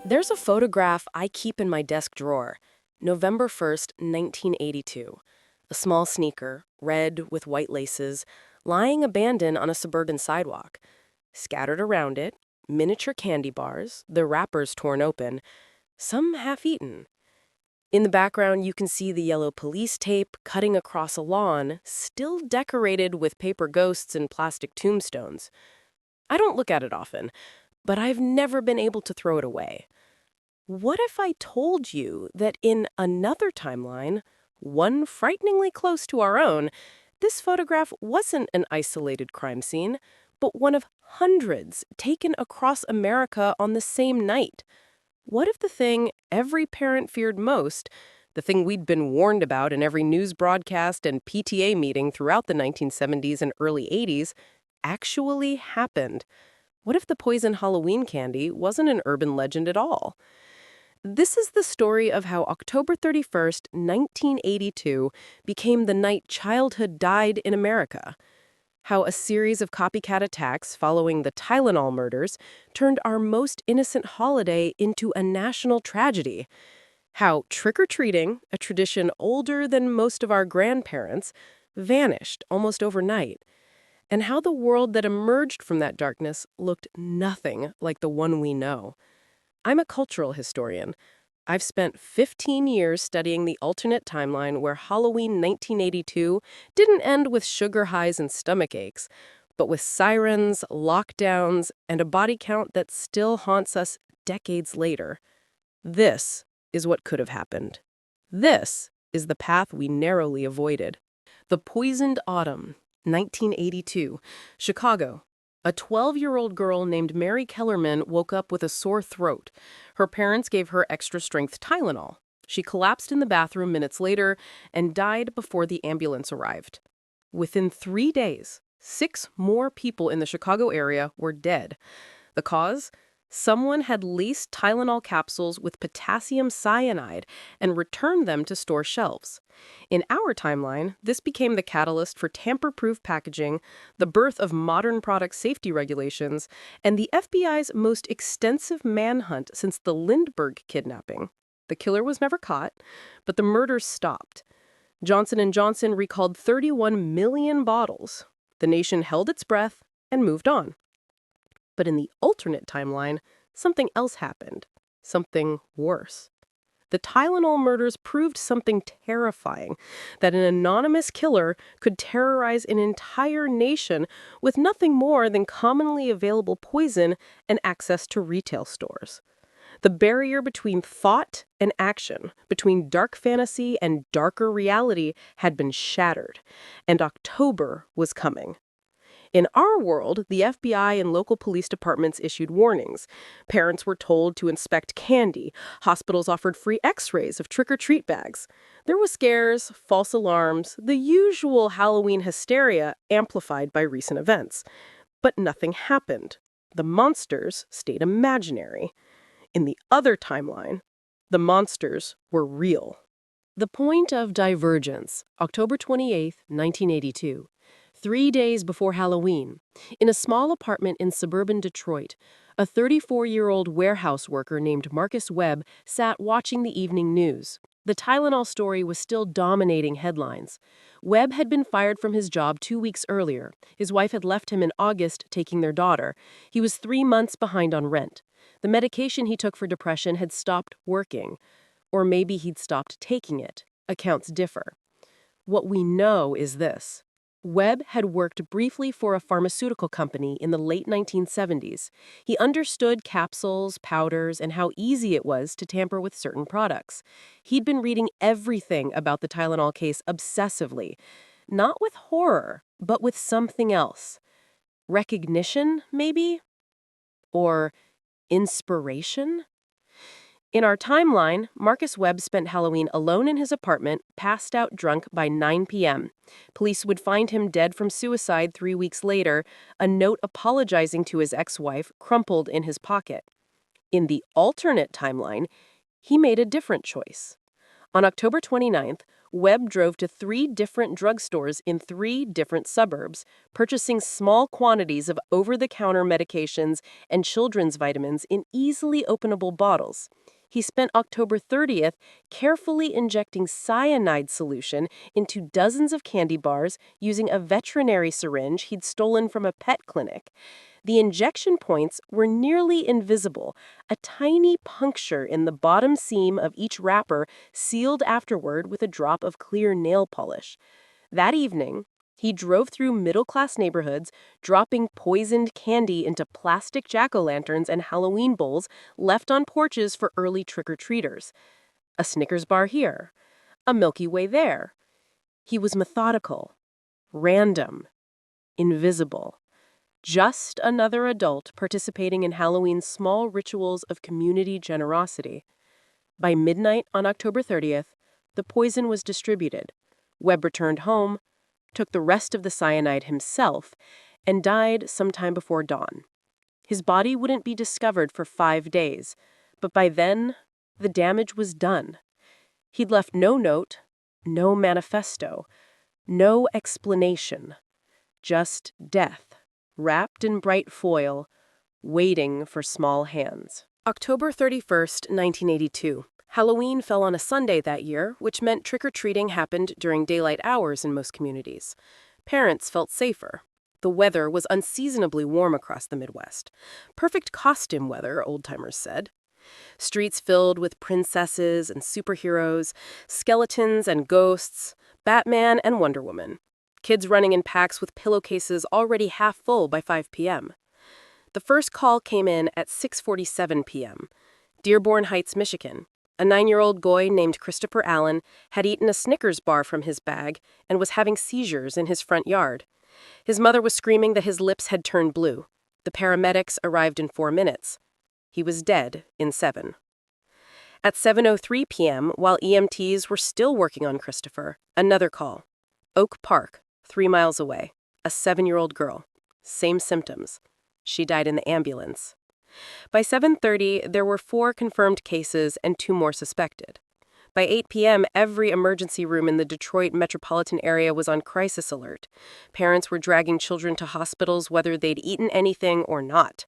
There's a photograph I keep in my desk drawer. November 1st, 1982. A small sneaker, red with white laces, lying abandoned on a suburban sidewalk. Scattered around it, miniature candy bars, the wrappers torn open, some half-eaten. In the background, you can see the yellow police tape cutting across a lawn, still decorated with paper ghosts and plastic tombstones. I don't look at it often, but I've never been able to throw it away. What if I told you that in another timeline, one frighteningly close to our own, this photograph wasn't an isolated crime scene, but one of hundreds taken across America on the same night? What if the thing every parent feared most, the thing we'd been warned about in every news broadcast and PTA meeting throughout the 1970s and early 80s, actually happened? What if the poison Halloween candy wasn't an urban legend at all? This is the story of how October 31st, 1982 became the night childhood died in America. How a series of copycat attacks following the Tylenol murders turned our most innocent holiday into a national tragedy. How trick-or-treating, a tradition older than most of our grandparents, vanished almost overnight. And how the world that emerged from that darkness looked nothing like the one we know. I'm a cultural historian. I've spent 15 years studying the alternate timeline where Halloween 1982 didn't end with sugar highs and stomach aches, but with sirens, lockdowns, and a body count that still haunts us decades later. This is what could have happened. This is the path we narrowly avoided. The Poisoned Autumn, 1982, Chicago. A 12-year-old girl named Mary Kellerman woke up with a sore throat. Her parents gave her extra-strength Tylenol. She collapsed in the bathroom minutes later and died before the ambulance arrived. Within 3 days, 6 more people in the Chicago area were dead. The cause? Someone had laced Tylenol capsules with potassium cyanide and returned them to store shelves. In our timeline, this became the catalyst for tamper-proof packaging, the birth of modern product safety regulations, and the FBI's most extensive manhunt since the Lindbergh kidnapping. The killer was never caught, but the murders stopped. Johnson & Johnson recalled 31 million bottles. The nation held its breath and moved on. But in the alternate timeline, something else happened. Something worse. The Tylenol murders proved something terrifying, that an anonymous killer could terrorize an entire nation with nothing more than commonly available poison and access to retail stores. The barrier between thought and action, between dark fantasy and darker reality, had been shattered, and October was coming. In our world, the FBI and local police departments issued warnings. Parents were told to inspect candy. Hospitals offered free x-rays of trick-or-treat bags. There were scares, false alarms, the usual Halloween hysteria amplified by recent events. But nothing happened. The monsters stayed imaginary. In the other timeline, the monsters were real. The point of divergence, October 28th, 1982. 3 days before Halloween, in a small apartment in suburban Detroit, a 34-year-old warehouse worker named Marcus Webb sat watching the evening news. The Tylenol story was still dominating headlines. Webb had been fired from his job 2 weeks earlier. His wife had left him in August, taking their daughter. He was 3 months behind on rent. The medication he took for depression had stopped working. Or maybe he'd stopped taking it. Accounts differ. What we know is this. Webb had worked briefly for a pharmaceutical company in the late 1970s. He understood capsules, powders, and how easy it was to tamper with certain products. He'd been reading everything about the Tylenol case obsessively, not with horror, but with something else. Recognition, maybe? Or inspiration? In our timeline, Marcus Webb spent Halloween alone in his apartment, passed out drunk by 9 p.m. Police would find him dead from suicide 3 weeks later, a note apologizing to his ex-wife crumpled in his pocket. In the alternate timeline, he made a different choice. On October 29th, Webb drove to 3 different drugstores in 3 different suburbs, purchasing small quantities of over-the-counter medications and children's vitamins in easily openable bottles. He spent October 30th carefully injecting cyanide solution into dozens of candy bars using a veterinary syringe he'd stolen from a pet clinic. The injection points were nearly invisible, a tiny puncture in the bottom seam of each wrapper sealed afterward with a drop of clear nail polish. That evening, he drove through middle-class neighborhoods, dropping poisoned candy into plastic jack-o'-lanterns and Halloween bowls left on porches for early trick-or-treaters. A Snickers bar here, a Milky Way there. He was methodical, random, invisible. Just another adult participating in Halloween's small rituals of community generosity. By midnight on October 30th, the poison was distributed. Webb returned home, took the rest of the cyanide himself, and died sometime before dawn. His body wouldn't be discovered for 5 days, but by then, the damage was done. He'd left no note, no manifesto, no explanation, just death, wrapped in bright foil, waiting for small hands. October 31st, 1982. Halloween fell on a Sunday that year, which meant trick-or-treating happened during daylight hours in most communities. Parents felt safer. The weather was unseasonably warm across the Midwest. Perfect costume weather, old-timers said. Streets filled with princesses and superheroes, skeletons and ghosts, Batman and Wonder Woman. Kids running in packs with pillowcases already half full by 5 p.m. The first call came in at 6:47 p.m. Dearborn Heights, Michigan. A 9-year-old boy named Christopher Allen had eaten a Snickers bar from his bag and was having seizures in his front yard. His mother was screaming that his lips had turned blue. The paramedics arrived in 4 minutes. He was dead in 7. At 7:03 p.m., while EMTs were still working on Christopher, another call. Oak Park, 3 miles away. A 7-year-old girl. Same symptoms. She died in the ambulance. By 7:30, there were 4 confirmed cases and 2 more suspected. By 8 p.m., every emergency room in the Detroit metropolitan area was on crisis alert. Parents were dragging children to hospitals whether they'd eaten anything or not.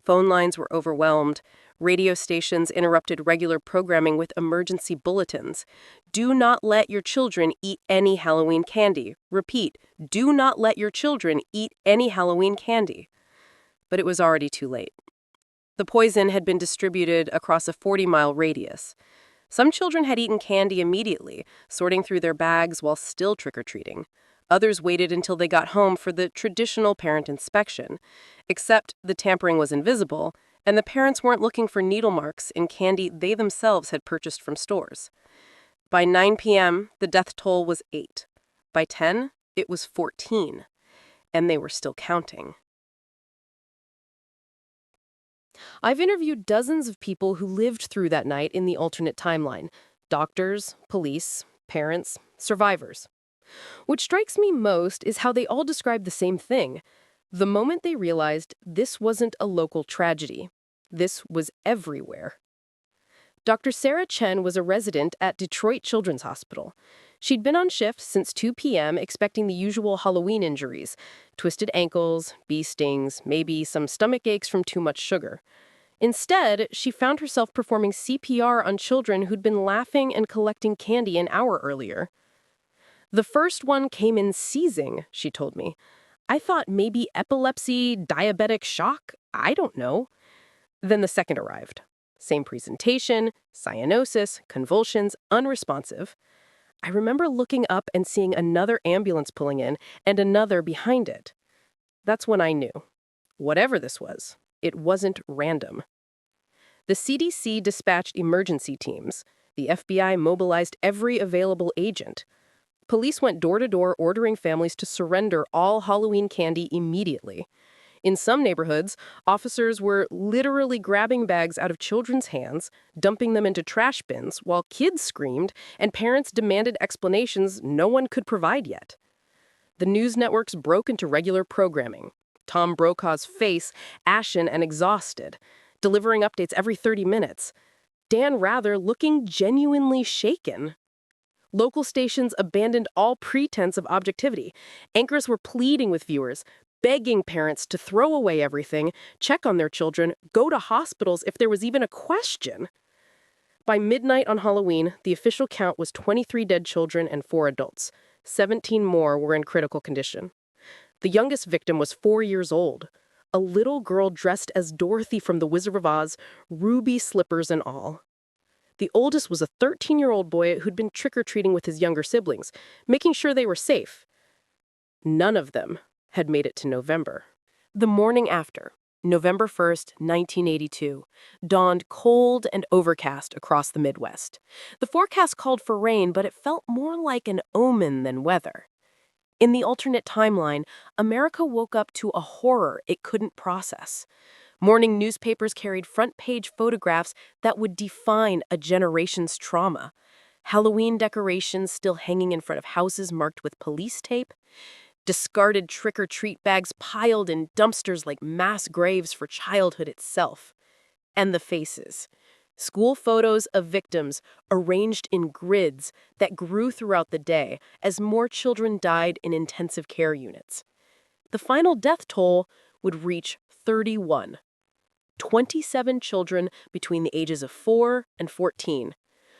Phone lines were overwhelmed. Radio stations interrupted regular programming with emergency bulletins. Do not let your children eat any Halloween candy. Repeat, do not let your children eat any Halloween candy. But it was already too late. The poison had been distributed across a 40-mile radius. Some children had eaten candy immediately, sorting through their bags while still trick-or-treating. Others waited until they got home for the traditional parent inspection. Except the tampering was invisible, and the parents weren't looking for needle marks in candy they themselves had purchased from stores. By 9 p.m., the death toll was 8. By 10, it was 14. And they were still counting. I've interviewed dozens of people who lived through that night in the alternate timeline. Doctors, police, parents, survivors. What strikes me most is how they all describe the same thing. The moment they realized this wasn't a local tragedy. This was everywhere. Dr. Sarah Chen was a resident at Detroit Children's Hospital. She'd been on shift since 2 p.m. expecting the usual Halloween injuries, twisted ankles, bee stings, maybe some stomach aches from too much sugar. Instead, she found herself performing CPR on children who'd been laughing and collecting candy an hour earlier. The first one came in seizing, she told me. I thought maybe epilepsy, diabetic shock, I don't know. Then the second arrived. Same presentation, cyanosis, convulsions, unresponsive. I remember looking up and seeing another ambulance pulling in and another behind it. That's when I knew. Whatever this was, it wasn't random. The CDC dispatched emergency teams. The FBI mobilized every available agent. Police went door to door ordering families to surrender all Halloween candy immediately. In some neighborhoods, officers were literally grabbing bags out of children's hands, dumping them into trash bins while kids screamed and parents demanded explanations no one could provide yet. The news networks broke into regular programming. Tom Brokaw's face, ashen and exhausted, delivering updates every 30 minutes. Dan Rather looking genuinely shaken, Local stations abandoned all pretense of objectivity. Anchors were pleading with viewers, begging parents to throw away everything, check on their children, go to hospitals if there was even a question. By midnight on Halloween, the official count was 23 dead children and 4 adults. 17 more were in critical condition. The youngest victim was 4 years old. A little girl dressed as Dorothy from The Wizard of Oz, ruby slippers and all. The oldest was a 13-year-old boy who'd been trick-or-treating with his younger siblings, making sure they were safe. None of them had made it to November. The morning after, November 1st, 1982, dawned cold and overcast across the Midwest. The forecast called for rain, but it felt more like an omen than weather. In the alternate timeline, America woke up to a horror it couldn't process. Morning newspapers carried front-page photographs that would define a generation's trauma. Halloween decorations still hanging in front of houses marked with police tape. Discarded trick-or-treat bags piled in dumpsters like mass graves for childhood itself. And the faces. School photos of victims arranged in grids that grew throughout the day as more children died in intensive care units. The final death toll would reach 31. 27 children between the ages of 4 and 14.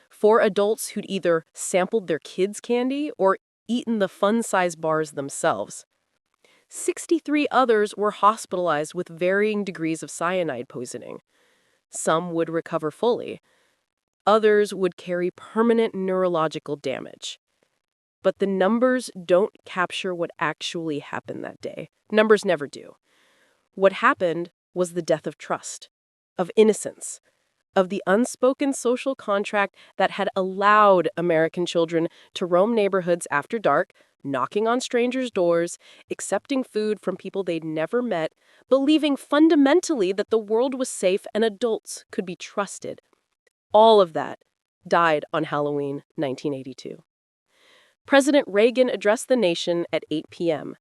4 adults who'd either sampled their kids' candy or eaten the fun-size bars themselves. 63 others were hospitalized with varying degrees of cyanide poisoning. Some would recover fully. Others would carry permanent neurological damage. But the numbers don't capture what actually happened that day. Numbers never do. What happened was the death of trust, of innocence, of the unspoken social contract that had allowed American children to roam neighborhoods after dark, knocking on strangers' doors, accepting food from people they'd never met, believing fundamentally that the world was safe and adults could be trusted. All of that died on Halloween 1982. President Reagan addressed the nation at 8 p.m.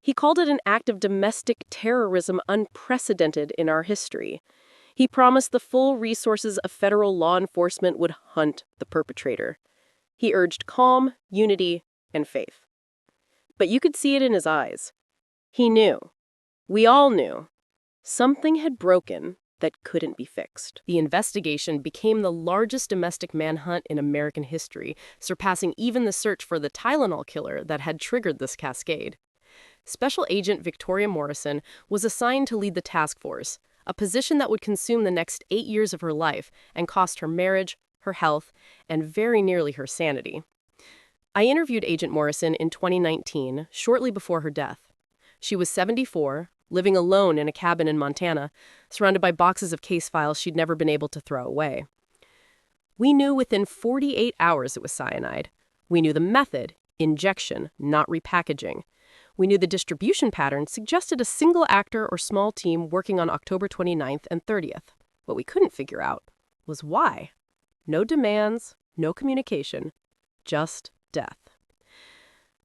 He called it an act of domestic terrorism unprecedented in our history. He promised the full resources of federal law enforcement would hunt the perpetrator. He urged calm, unity, and faith. But you could see it in his eyes. He knew. We all knew. Something had broken that couldn't be fixed. The investigation became the largest domestic manhunt in American history, surpassing even the search for the Tylenol killer that had triggered this cascade. Special Agent Victoria Morrison was assigned to lead the task force, a position that would consume the next 8 years of her life and cost her marriage, her health, and very nearly her sanity. I interviewed Agent Morrison in 2019, shortly before her death. She was 74, living alone in a cabin in Montana, surrounded by boxes of case files she'd never been able to throw away. We knew within 48 hours it was cyanide. We knew the method, injection, not repackaging. We knew the distribution pattern suggested a single actor or small team working on October 29th and 30th. What we couldn't figure out was why. No demands, no communication, just death.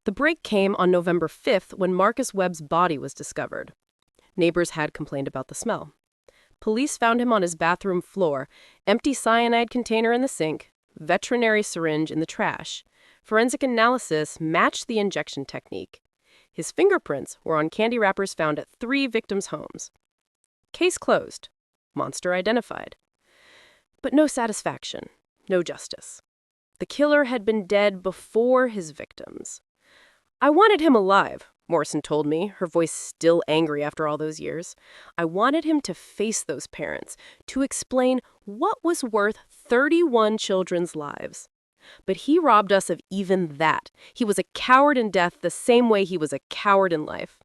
The break came on November 5th when Marcus Webb's body was discovered. Neighbors had complained about the smell. Police found him on his bathroom floor, empty cyanide container in the sink, veterinary syringe in the trash. Forensic analysis matched the injection technique. His fingerprints were on candy wrappers found at 3 victims' homes. Case closed. Monster identified. But no satisfaction, no justice. The killer had been dead before his victims. I wanted him alive, Morrison told me, her voice still angry after all those years. I wanted him to face those parents, to explain what was worth 31 children's lives. But he robbed us of even that. He was a coward in death the same way he was a coward in life.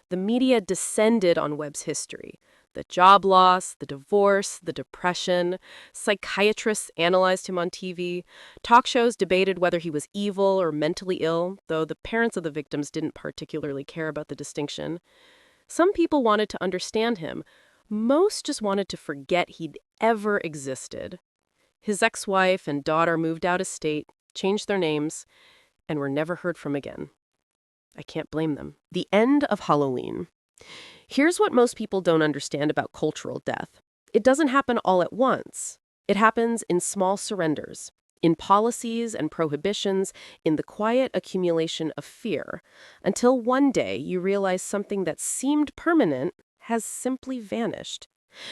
The media descended on Webb's history. The job loss, the divorce, the depression. Psychiatrists analyzed him on TV. Talk shows debated whether he was evil or mentally ill, though the parents of the victims didn't particularly care about the distinction. Some people wanted to understand him. Most just wanted to forget he'd ever existed. His ex-wife and daughter moved out of state, changed their names, and were never heard from again. I can't blame them. The end of Halloween. Here's what most people don't understand about cultural death. It doesn't happen all at once. It happens in small surrenders, in policies and prohibitions, in the quiet accumulation of fear, until one day you realize something that seemed permanent has simply vanished.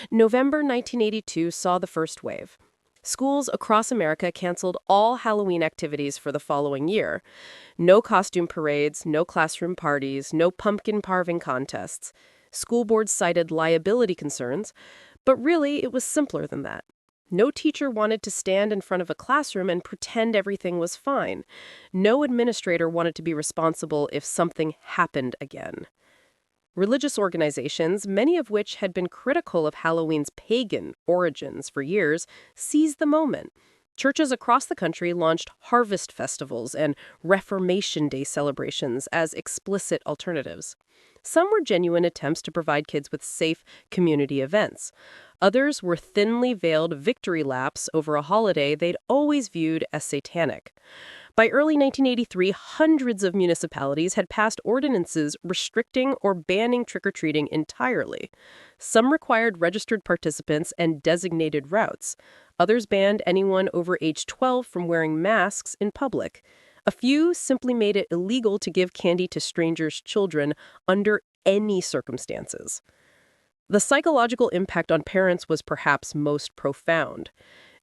November 1982 saw the first wave. Schools across America canceled all Halloween activities for the following year. No costume parades, no classroom parties, no pumpkin carving contests. School boards cited liability concerns, but really it was simpler than that. No teacher wanted to stand in front of a classroom and pretend everything was fine. No administrator wanted to be responsible if something happened again. Religious organizations, many of which had been critical of Halloween's pagan origins for years, seized the moment. Churches across the country launched harvest festivals and Reformation Day celebrations as explicit alternatives. Some were genuine attempts to provide kids with safe community events. Others were thinly veiled victory laps over a holiday they'd always viewed as satanic. By early 1983, hundreds of municipalities had passed ordinances restricting or banning trick-or-treating entirely. Some required registered participants and designated routes. Others banned anyone over age 12 from wearing masks in public. A few simply made it illegal to give candy to strangers' children under any circumstances. The psychological impact on parents was perhaps most profound.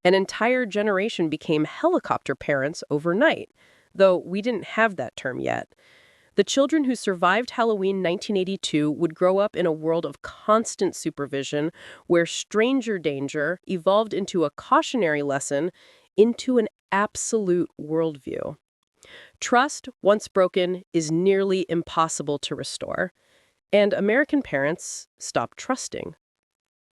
An entire generation became helicopter parents overnight, though we didn't have that term yet. The children who survived Halloween 1982 would grow up in a world of constant supervision where stranger danger evolved into a cautionary lesson, into an absolute worldview. Trust, once broken, is nearly impossible to restore. And American parents stopped trusting.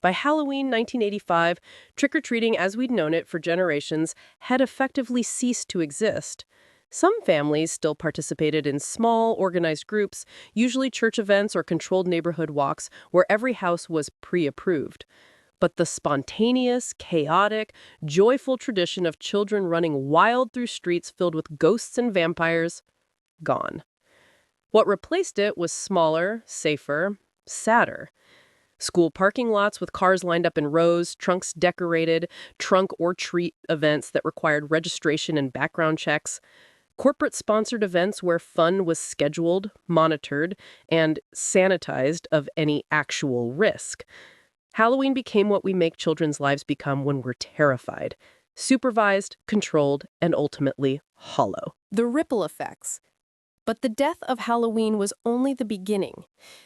By Halloween 1985, trick-or-treating as we'd known it for generations had effectively ceased to exist. Some families still participated in small, organized groups, usually church events or controlled neighborhood walks where every house was pre-approved. But the spontaneous, chaotic, joyful tradition of children running wild through streets filled with ghosts and vampires, gone. What replaced it was smaller, safer, sadder. School parking lots with cars lined up in rows, trunks decorated, trunk or treat events that required registration and background checks, corporate-sponsored events where fun was scheduled, monitored, and sanitized of any actual risk. Halloween became what we make children's lives become when we're terrified. Supervised, controlled, and ultimately hollow. The ripple effects. But the death of Halloween was only the beginning.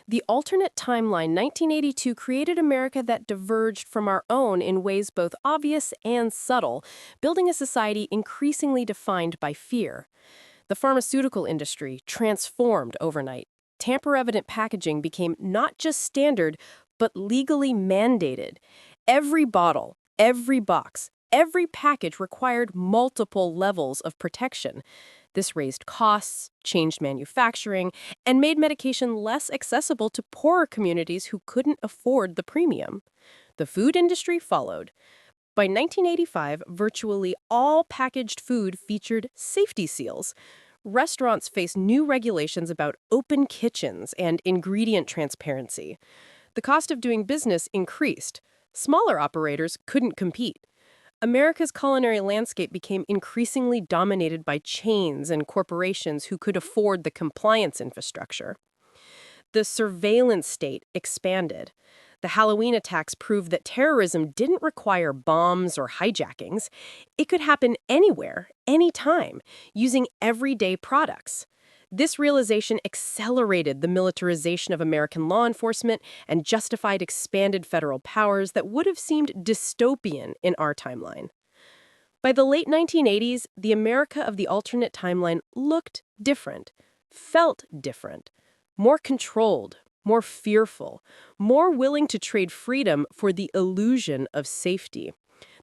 The alternate timeline 1982 created America that diverged from our own in ways both obvious and subtle, building a society increasingly defined by fear. The pharmaceutical industry transformed overnight. Tamper-evident packaging became not just standard, but legally mandated. Every bottle, every box, every package required multiple levels of protection. This raised costs, changed manufacturing, and made medication less accessible to poorer communities who couldn't afford the premium. The food industry followed. By 1985, virtually all packaged food featured safety seals. Restaurants faced new regulations about open kitchens and ingredient transparency. The cost of doing business increased. Smaller operators couldn't compete. America's culinary landscape became increasingly dominated by chains and corporations who could afford the compliance infrastructure. The surveillance state expanded. The Halloween attacks proved that terrorism didn't require bombs or hijackings. It could happen anywhere, anytime, using everyday products. This realization accelerated the militarization of American law enforcement and justified expanded federal powers that would have seemed dystopian in our timeline. By the late 1980s, the America of the alternate timeline looked different, felt different, more controlled, more fearful, more willing to trade freedom for the illusion of safety.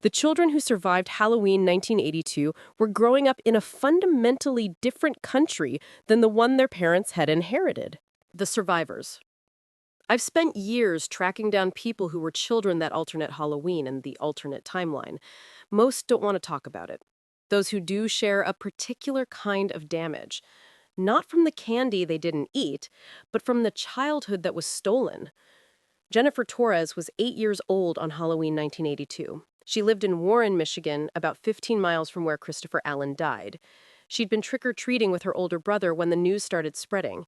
The children who survived Halloween 1982 were growing up in a fundamentally different country than the one their parents had inherited. The survivors. I've spent years tracking down people who were children that alternate Halloween and the alternate timeline. Most don't want to talk about it. Those who do share a particular kind of damage. Not from the candy they didn't eat, but from the childhood that was stolen. Jennifer Torres was 8 years old on Halloween 1982. She lived in Warren, Michigan, about 15 miles from where Christopher Allen died. She'd been trick-or-treating with her older brother when the news started spreading.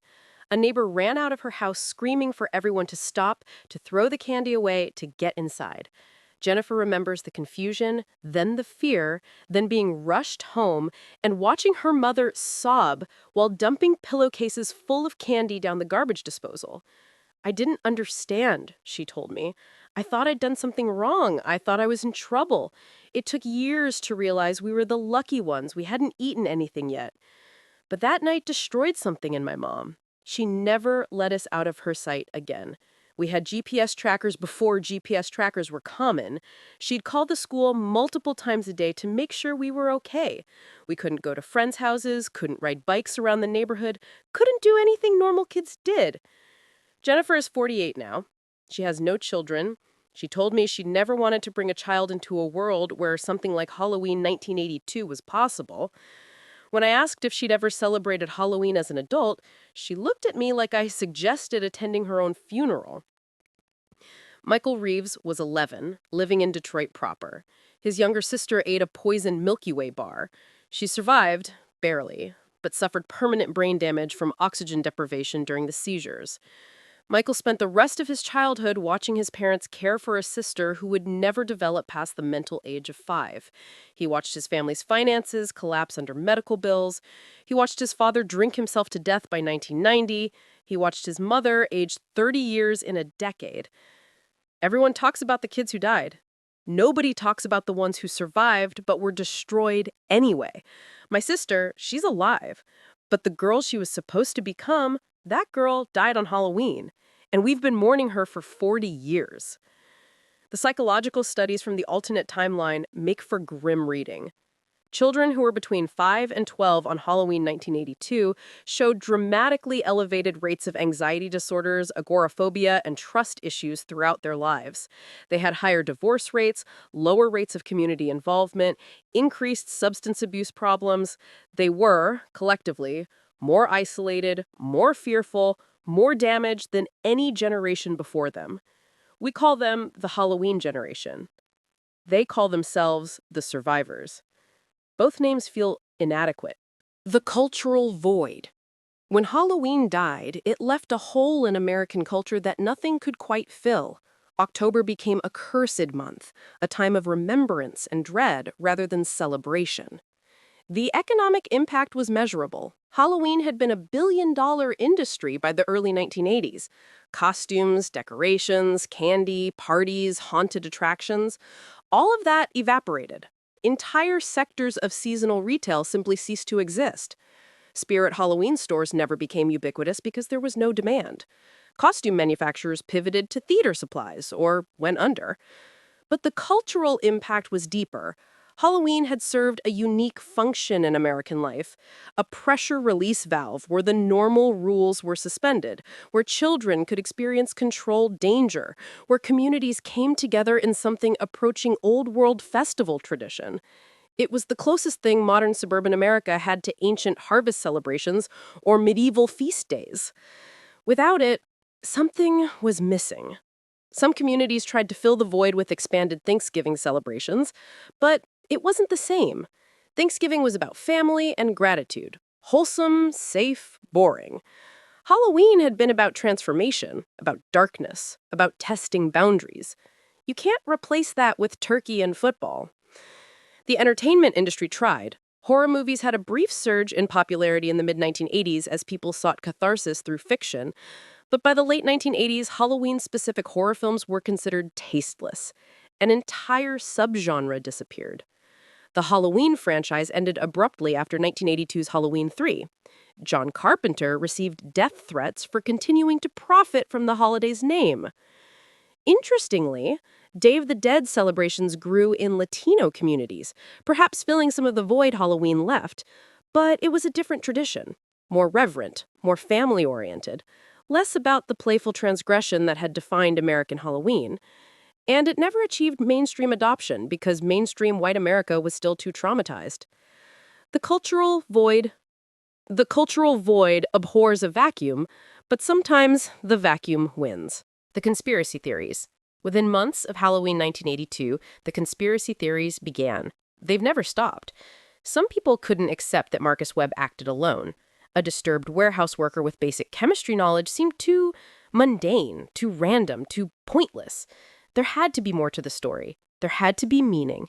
A neighbor ran out of her house screaming for everyone to stop, to throw the candy away, to get inside. Jennifer remembers the confusion, then the fear, then being rushed home and watching her mother sob while dumping pillowcases full of candy down the garbage disposal. I didn't understand, she told me. I thought I'd done something wrong. I thought I was in trouble. It took years to realize we were the lucky ones. We hadn't eaten anything yet. But that night destroyed something in my mom. She never let us out of her sight again. We had GPS trackers before GPS trackers were common. She'd call the school multiple times a day to make sure we were okay. We couldn't go to friends' houses, couldn't ride bikes around the neighborhood, couldn't do anything normal kids did. Jennifer is 48 now. She has no children. She told me she never wanted to bring a child into a world where something like Halloween 1982 was possible. When I asked if she'd ever celebrated Halloween as an adult, she looked at me like I suggested attending her own funeral. Michael Reeves was 11, living in Detroit proper. His younger sister ate a poisoned Milky Way bar. She survived, barely, but suffered permanent brain damage from oxygen deprivation during the seizures. Michael spent the rest of his childhood watching his parents care for a sister who would never develop past the mental age of 5. He watched his family's finances collapse under medical bills. He watched his father drink himself to death by 1990. He watched his mother age 30 years in a decade. Everyone talks about the kids who died. Nobody talks about the ones who survived but were destroyed anyway. My sister, she's alive. But the girl she was supposed to become, that girl died on Halloween, and we've been mourning her for 40 years. The psychological studies from the alternate timeline make for grim reading. Children who were between 5 and 12 on Halloween 1982 showed dramatically elevated rates of anxiety disorders, agoraphobia, and trust issues throughout their lives. They had higher divorce rates, lower rates of community involvement, increased substance abuse problems. They were, collectively, more isolated, more fearful, more damaged than any generation before them. We call them the Halloween generation. They call themselves the survivors. Both names feel inadequate. The cultural void. When Halloween died, it left a hole in American culture that nothing could quite fill. October became a cursed month, a time of remembrance and dread rather than celebration. The economic impact was measurable. Halloween had been a billion-dollar industry by the early 1980s. Costumes, decorations, candy, parties, haunted attractions, all of that evaporated. Entire sectors of seasonal retail simply ceased to exist. Spirit Halloween stores never became ubiquitous because there was no demand. Costume manufacturers pivoted to theater supplies or went under. But the cultural impact was deeper. Halloween had served a unique function in American life, a pressure release valve where the normal rules were suspended, where children could experience controlled danger, where communities came together in something approaching old-world festival tradition. It was the closest thing modern suburban America had to ancient harvest celebrations or medieval feast days. Without it, something was missing. Some communities tried to fill the void with expanded Thanksgiving celebrations, but it wasn't the same. Thanksgiving was about family and gratitude. Wholesome, safe, boring. Halloween had been about transformation, about darkness, about testing boundaries. You can't replace that with turkey and football. The entertainment industry tried. Horror movies had a brief surge in popularity in the mid-1980s as people sought catharsis through fiction. But by the late 1980s, Halloween-specific horror films were considered tasteless. An entire subgenre disappeared. The Halloween franchise ended abruptly after 1982's Halloween 3. John Carpenter received death threats for continuing to profit from the holiday's name. Interestingly, Day of the Dead celebrations grew in Latino communities, perhaps filling some of the void Halloween left. But it was a different tradition, more reverent, more family-oriented, less about the playful transgression that had defined American Halloween. And it never achieved mainstream adoption because mainstream white America was still too traumatized. The cultural void abhors a vacuum, but sometimes the vacuum wins. The conspiracy theories. Within months of Halloween 1982, the conspiracy theories began. They've never stopped. Some people couldn't accept that Marcus Webb acted alone. A disturbed warehouse worker with basic chemistry knowledge seemed too mundane, too random, too pointless. There had to be more to the story. There had to be meaning.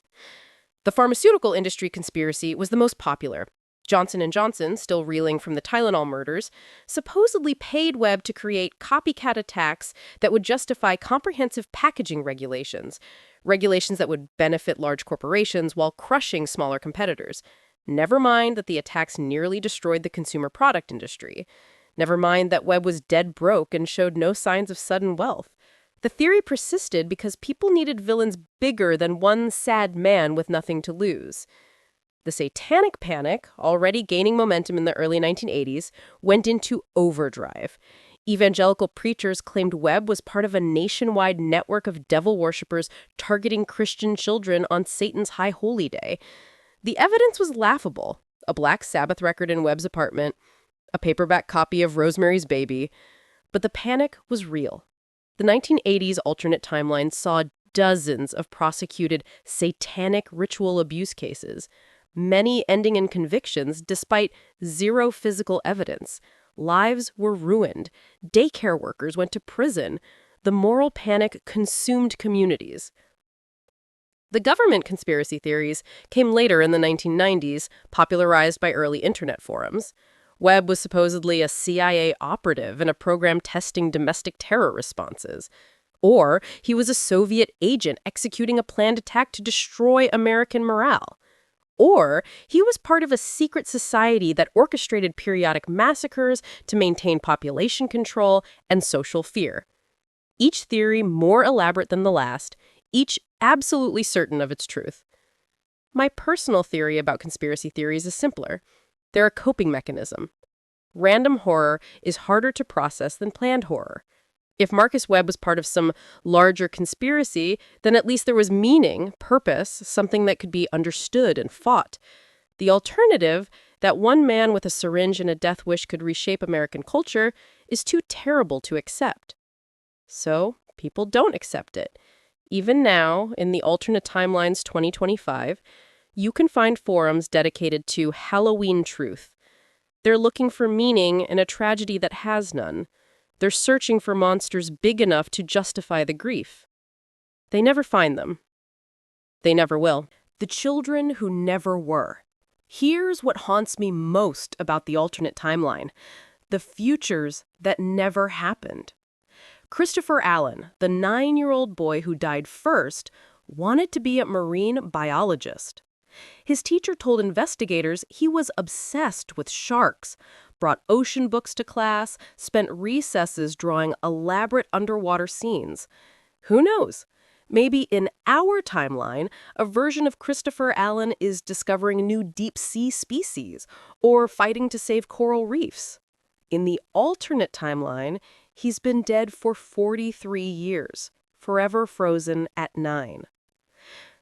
The pharmaceutical industry conspiracy was the most popular. Johnson & Johnson, still reeling from the Tylenol murders, supposedly paid Webb to create copycat attacks that would justify comprehensive packaging regulations, regulations that would benefit large corporations while crushing smaller competitors. Never mind that the attacks nearly destroyed the consumer product industry. Never mind that Webb was dead broke and showed no signs of sudden wealth. The theory persisted because people needed villains bigger than one sad man with nothing to lose. The satanic panic, already gaining momentum in the early 1980s, went into overdrive. Evangelical preachers claimed Webb was part of a nationwide network of devil worshippers targeting Christian children on Satan's High Holy Day. The evidence was laughable. A Black Sabbath record in Webb's apartment, a paperback copy of Rosemary's Baby. But the panic was real. The 1980s alternate timeline saw dozens of prosecuted satanic ritual abuse cases, many ending in convictions despite zero physical evidence. Lives were ruined. Daycare workers went to prison. The moral panic consumed communities. The government conspiracy theories came later in the 1990s, popularized by early internet forums. Webb was supposedly a CIA operative in a program testing domestic terror responses. Or he was a Soviet agent executing a planned attack to destroy American morale. Or he was part of a secret society that orchestrated periodic massacres to maintain population control and social fear. Each theory more elaborate than the last, each absolutely certain of its truth. My personal theory about conspiracy theories is simpler. They're a coping mechanism. Random horror is harder to process than planned horror. If Marcus Webb was part of some larger conspiracy, then at least there was meaning, purpose, something that could be understood and fought. The alternative, that one man with a syringe and a death wish could reshape American culture, is too terrible to accept. So, people don't accept it. Even now, in the alternate timelines 2025, you can find forums dedicated to Halloween truth. They're looking for meaning in a tragedy that has none. They're searching for monsters big enough to justify the grief. They never find them. They never will. The children who never were. Here's what haunts me most about the alternate timeline: the futures that never happened. Christopher Allen, the 9-year-old boy who died first, wanted to be a marine biologist. His teacher told investigators he was obsessed with sharks, brought ocean books to class, spent recesses drawing elaborate underwater scenes. Who knows? Maybe in our timeline, a version of Christopher Allen is discovering new deep-sea species or fighting to save coral reefs. In the alternate timeline, he's been dead for 43 years, forever frozen at 9.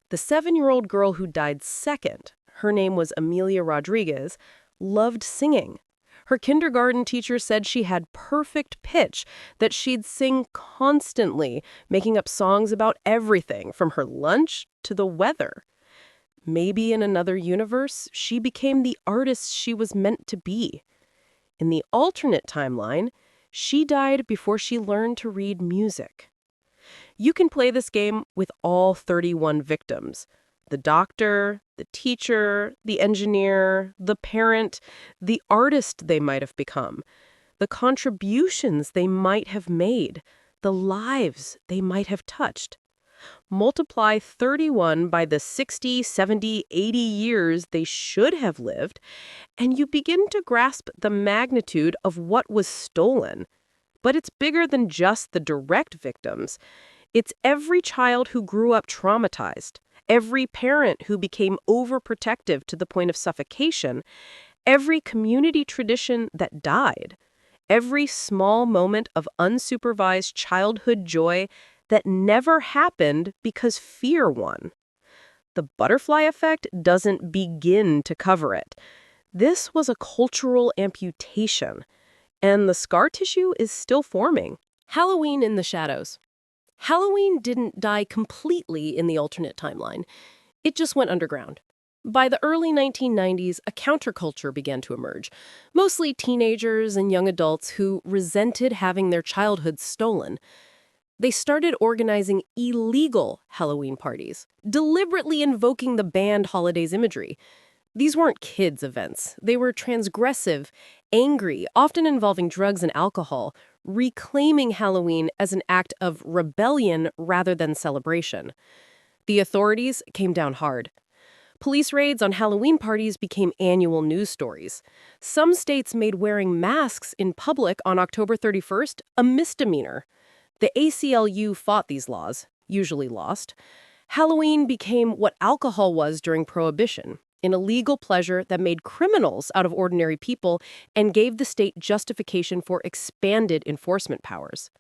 The 7-year-old girl who died second, her name was Amelia Rodriguez, loved singing. Her kindergarten teacher said she had perfect pitch, that she'd sing constantly, making up songs about everything, from her lunch to the weather. Maybe in another universe, she became the artist she was meant to be. In the alternate timeline, she died before she learned to read music. You can play this game with all 31 victims: the doctor, the teacher, the engineer, the parent, the artist they might have become, the contributions they might have made, the lives they might have touched. Multiply 31 by the 60, 70, 80 years they should have lived, and you begin to grasp the magnitude of what was stolen. But it's bigger than just the direct victims. It's every child who grew up traumatized, every parent who became overprotective to the point of suffocation, every community tradition that died, every small moment of unsupervised childhood joy that never happened because fear won. The butterfly effect doesn't begin to cover it. This was a cultural amputation, and the scar tissue is still forming. Halloween in the shadows. Halloween didn't die completely in the alternate timeline. It just went underground. By the early 1990s, a counterculture began to emerge, mostly teenagers and young adults who resented having their childhoods stolen. They started organizing illegal Halloween parties, deliberately invoking the banned holidays imagery. These weren't kids' events. They were transgressive, angry, often involving drugs and alcohol, reclaiming Halloween as an act of rebellion rather than celebration. The authorities came down hard. Police raids on Halloween parties became annual news stories. Some states made wearing masks in public on October 31st a misdemeanor. The ACLU fought these laws, usually lost. Halloween became what alcohol was during Prohibition, an illegal pleasure that made criminals out of ordinary people and gave the state justification for expanded enforcement powers.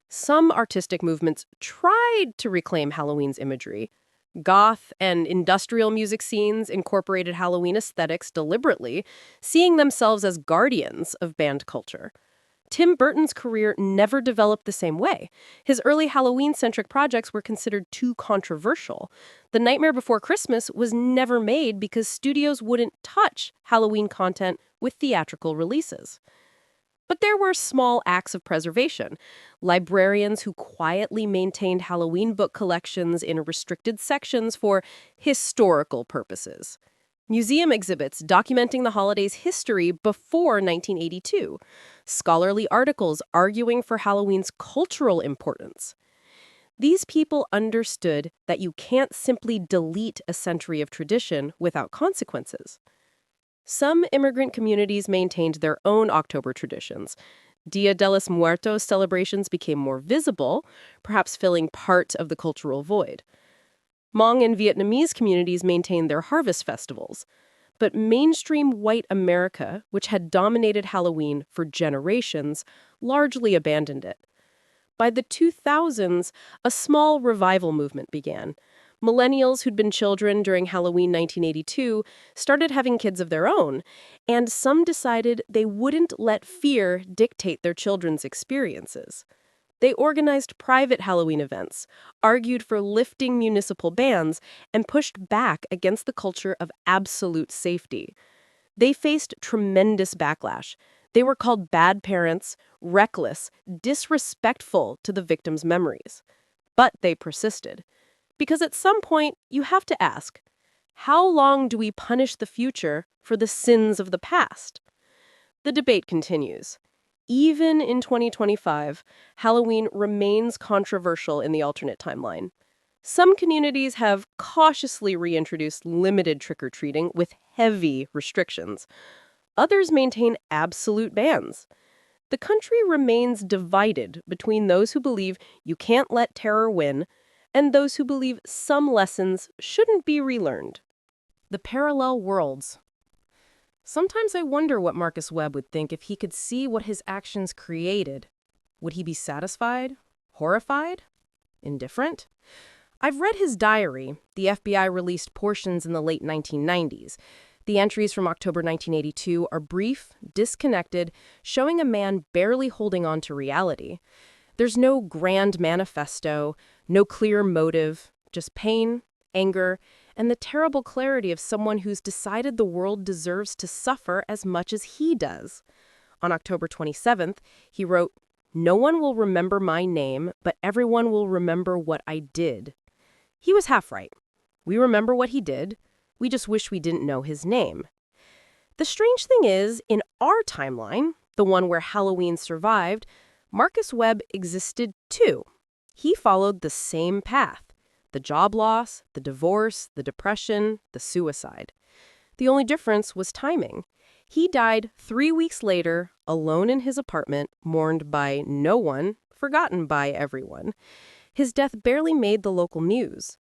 Some artistic movements tried to reclaim Halloween's imagery. Goth and industrial music scenes incorporated Halloween aesthetics deliberately, seeing themselves as guardians of banned culture. Tim Burton's career never developed the same way. His early Halloween-centric projects were considered too controversial. The Nightmare Before Christmas was never made because studios wouldn't touch Halloween content with theatrical releases. But there were small acts of preservation. Librarians who quietly maintained Halloween book collections in restricted sections for historical purposes. Museum exhibits documenting the holiday's history before 1982. Scholarly articles arguing for Halloween's cultural importance. These people understood that you can't simply delete a century of tradition without consequences. Some immigrant communities maintained their own October traditions. Dia de los Muertos celebrations became more visible, perhaps filling part of the cultural void. Hmong and Vietnamese communities maintained their harvest festivals. But mainstream white America, which had dominated Halloween for generations, largely abandoned it. By the 2000s, a small revival movement began. Millennials who'd been children during Halloween 1982 started having kids of their own, and some decided they wouldn't let fear dictate their children's experiences. They organized private Halloween events, argued for lifting municipal bans, and pushed back against the culture of absolute safety. They faced tremendous backlash. They were called bad parents, reckless, disrespectful to the victims' memories. But they persisted. Because at some point, you have to ask, how long do we punish the future for the sins of the past? The debate continues. Even in 2025, Halloween remains controversial in the alternate timeline. Some communities have cautiously reintroduced limited trick-or-treating with heavy restrictions. Others maintain absolute bans. The country remains divided between those who believe you can't let terror win and those who believe some lessons shouldn't be relearned. The parallel worlds. Sometimes I wonder what Marcus Webb would think if he could see what his actions created. Would he be satisfied? Horrified? Indifferent? I've read his diary. The FBI released portions in the late 1990s. The entries from October 1982 are brief, disconnected, showing a man barely holding on to reality. There's no grand manifesto, no clear motive, just pain, anger, and the terrible clarity of someone who's decided the world deserves to suffer as much as he does. On October 27th, he wrote, "No one will remember my name, but everyone will remember what I did." He was half right. We remember what he did. We just wish we didn't know his name. The strange thing is, in our timeline, the one where Halloween survived, Marcus Webb existed too. He followed the same path. The job loss, the divorce, the depression, the suicide. The only difference was timing. He died 3 weeks later, alone in his apartment, mourned by no one, forgotten by everyone. His death barely made the local news.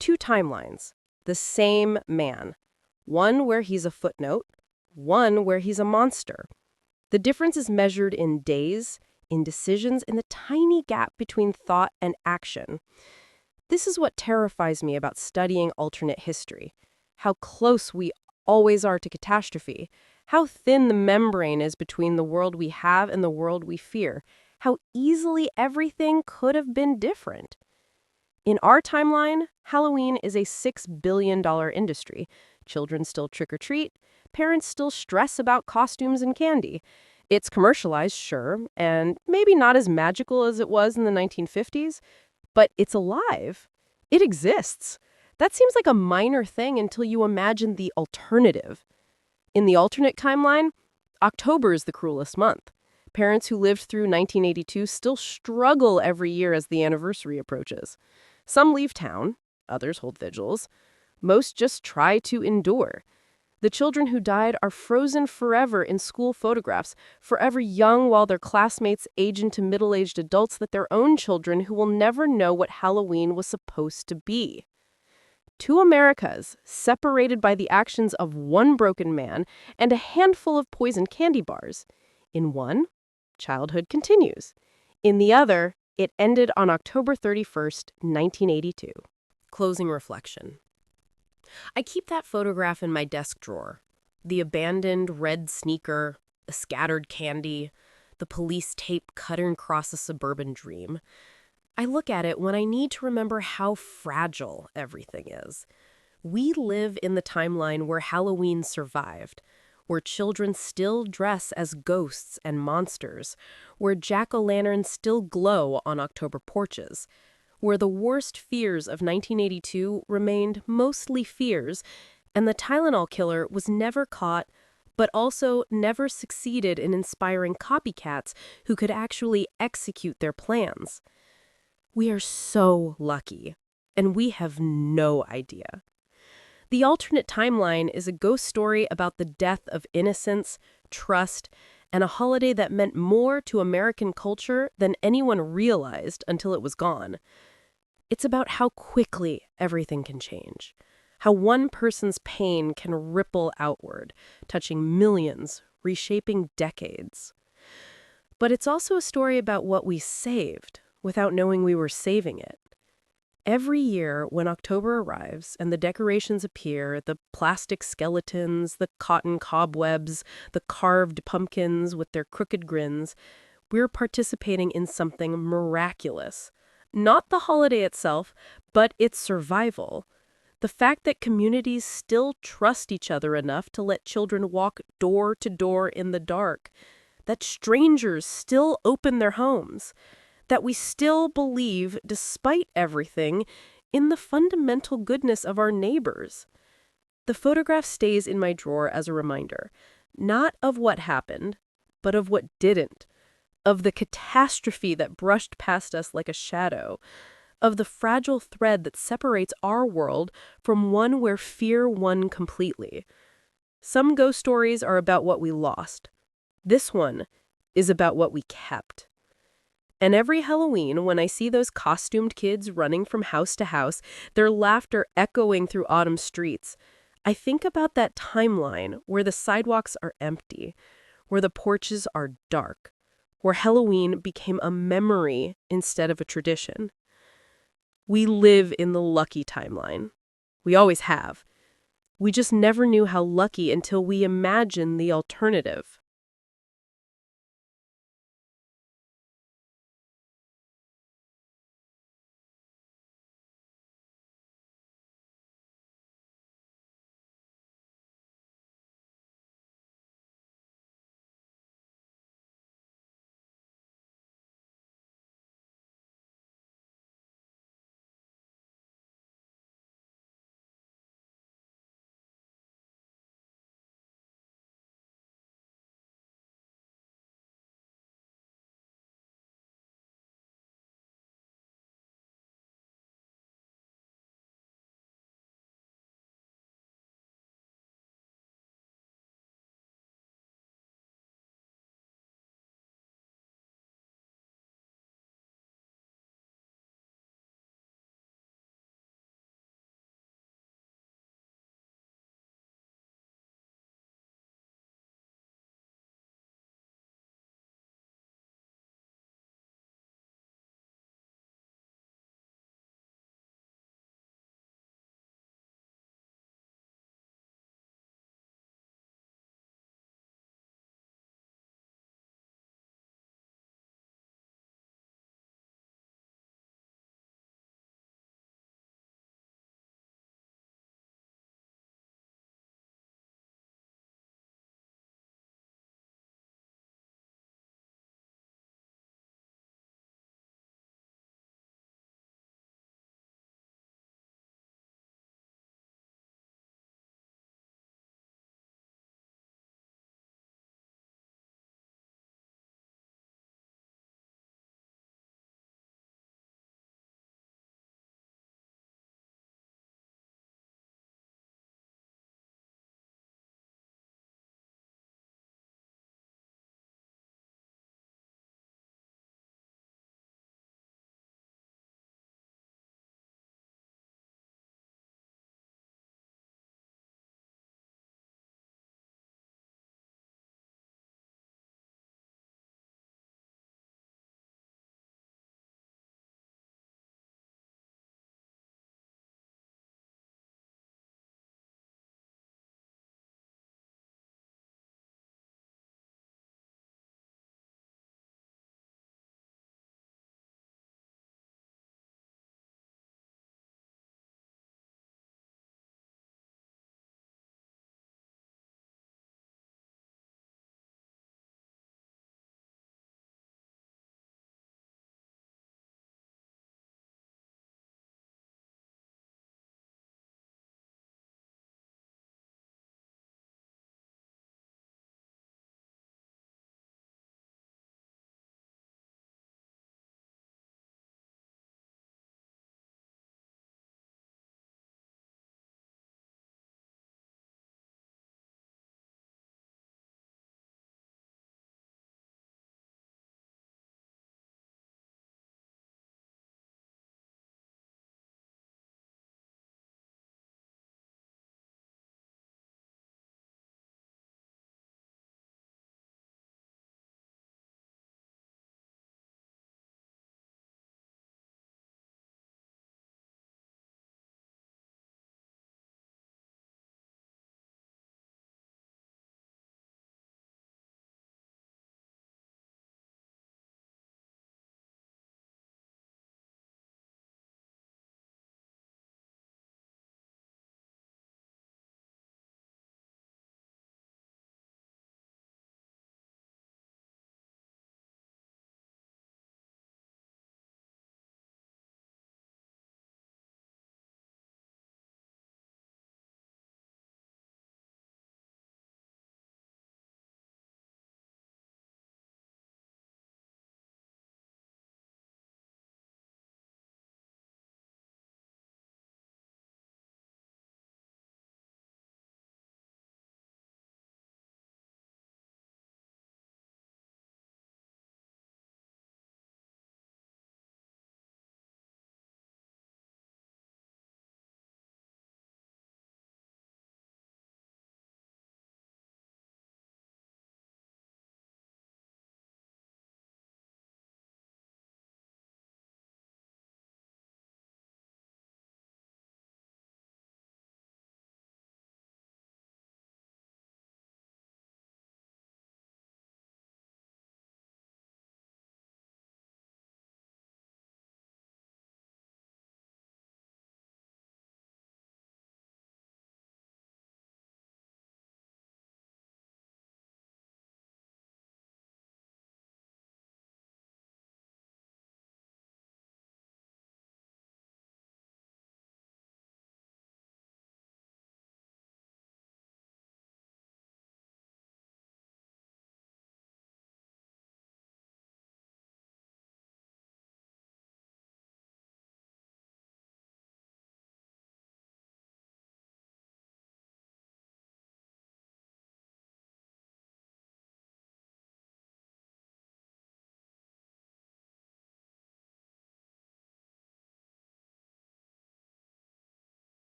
2 timelines. The same man. One where he's a footnote, one where he's a monster. The difference is measured in days, in decisions, in the tiny gap between thought and action. This is what terrifies me about studying alternate history. How close we always are to catastrophe. How thin the membrane is between the world we have and the world we fear. how easily everything could have been different. In our timeline, Halloween is a $6 billion industry. Children still trick or treat. Parents still stress about costumes and candy. It's commercialized, sure, and maybe not as magical as it was in the 1950s, but it's alive. It exists. That seems like a minor thing until you imagine the alternative. In the alternate timeline, October is the cruelest month. Parents who lived through 1982 still struggle every year as the anniversary approaches. Some leave town, others hold vigils. Most just try to endure. The children who died are frozen forever in school photographs, forever young while their classmates age into middle-aged adults that their own children who will never know what Halloween was supposed to be. Two Americas, separated by the actions of one broken man and a handful of poisoned candy bars. In one, childhood continues. In the other, it ended on October 31st, 1982. Closing reflection. I keep that photograph in my desk drawer. The abandoned red sneaker, the scattered candy, the police tape cutting across a suburban dream. I look at it when I need to remember how fragile everything is. We live in the timeline where Halloween survived, where children still dress as ghosts and monsters, where jack-o'-lanterns still glow on October porches, where the worst fears of 1982 remained mostly fears, and the Tylenol killer was never caught, but also never succeeded in inspiring copycats who could actually execute their plans. We are so lucky, and we have no idea. The alternate timeline is a ghost story about the death of innocence, trust, and a holiday that meant more to American culture than anyone realized until it was gone. It's about how quickly everything can change, how one person's pain can ripple outward, touching millions, reshaping decades. But it's also a story about what we saved without knowing we were saving it. Every year, when October arrives and the decorations appear, the plastic skeletons, the cotton cobwebs, the carved pumpkins with their crooked grins, we're participating in something miraculous. Not the holiday itself, but its survival. The fact that communities still trust each other enough to let children walk door to door in the dark. That strangers still open their homes. That we still believe, despite everything, in the fundamental goodness of our neighbors. The photograph stays in my drawer as a reminder, not of what happened, but of what didn't, of the catastrophe that brushed past us like a shadow, of the fragile thread that separates our world from one where fear won completely. Some ghost stories are about what we lost. This one is about what we kept. And every Halloween, when I see those costumed kids running from house to house, their laughter echoing through autumn streets, I think about that timeline where the sidewalks are empty, where the porches are dark, where Halloween became a memory instead of a tradition. We live in the lucky timeline. We always have. We just never knew how lucky until we imagined the alternative.